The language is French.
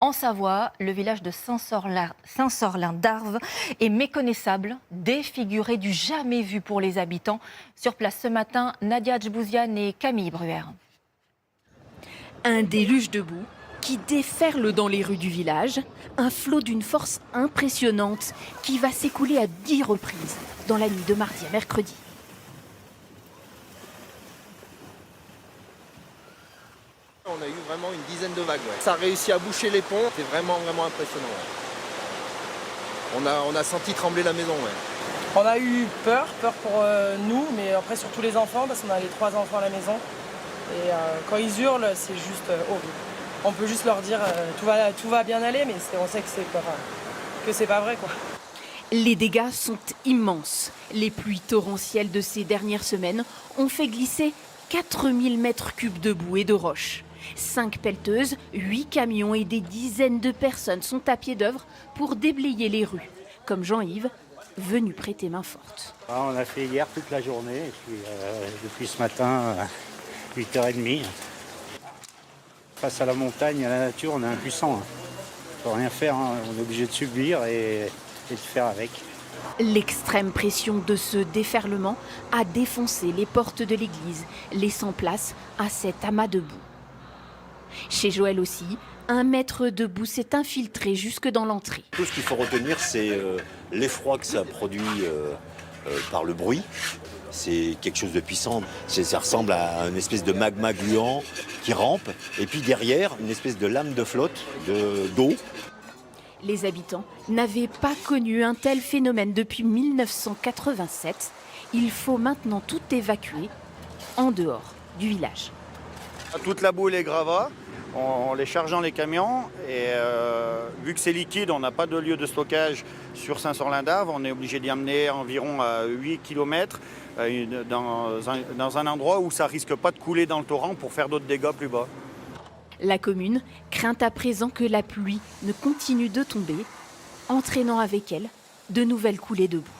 En Savoie, le village de Saint-Sorlin-d'Arves est méconnaissable, défiguré du jamais vu pour les habitants. Sur place ce matin, Nadia Djbouziane et Camille Bruer. Un déluge de boue qui déferle dans les rues du village, un flot d'une force impressionnante qui va s'écouler à 10 reprises dans la nuit de mardi à mercredi. On a eu vraiment une dizaine de vagues. Ça a réussi à boucher les ponts, c'est vraiment impressionnant. On a senti trembler la maison. On a eu peur pour nous, mais après surtout les enfants, parce qu'on a les 3 enfants à la maison. Et quand ils hurlent, c'est juste horrible. On peut juste leur dire tout va bien aller, mais on sait que c'est pas vrai, quoi. Les dégâts sont immenses. Les pluies torrentielles de ces dernières semaines ont fait glisser 4000 mètres cubes de boue et de roches. 5 pelleteuses, 8 camions et des dizaines de personnes sont à pied d'œuvre pour déblayer les rues, comme Jean-Yves, venu prêter main forte. On a fait hier toute la journée, et puis depuis ce matin, 8h30. Face à la montagne, à la nature, on est impuissant. On ne peut rien faire, on est obligé de subir et de faire avec. L'extrême pression de ce déferlement a défoncé les portes de l'église, laissant place à cet amas de boue. Chez Joël aussi, un mètre de boue s'est infiltré jusque dans l'entrée. Tout ce qu'il faut retenir, c'est l'effroi que ça produit par le bruit. C'est quelque chose de puissant. Ça ressemble à une espèce de magma gluant qui rampe. Et puis derrière, une espèce de lame de flotte, d'eau. Les habitants n'avaient pas connu un tel phénomène depuis 1987. Il faut maintenant tout évacuer en dehors du village. Toute la boue et les gravats, on les charge dans les camions et vu que c'est liquide, on n'a pas de lieu de stockage sur Saint-Sorlin-d'Arves, on est obligé d'y amener environ 8 km dans un endroit où ça risque pas de couler dans le torrent pour faire d'autres dégâts plus bas. La commune craint à présent que la pluie ne continue de tomber, entraînant avec elle de nouvelles coulées de boue.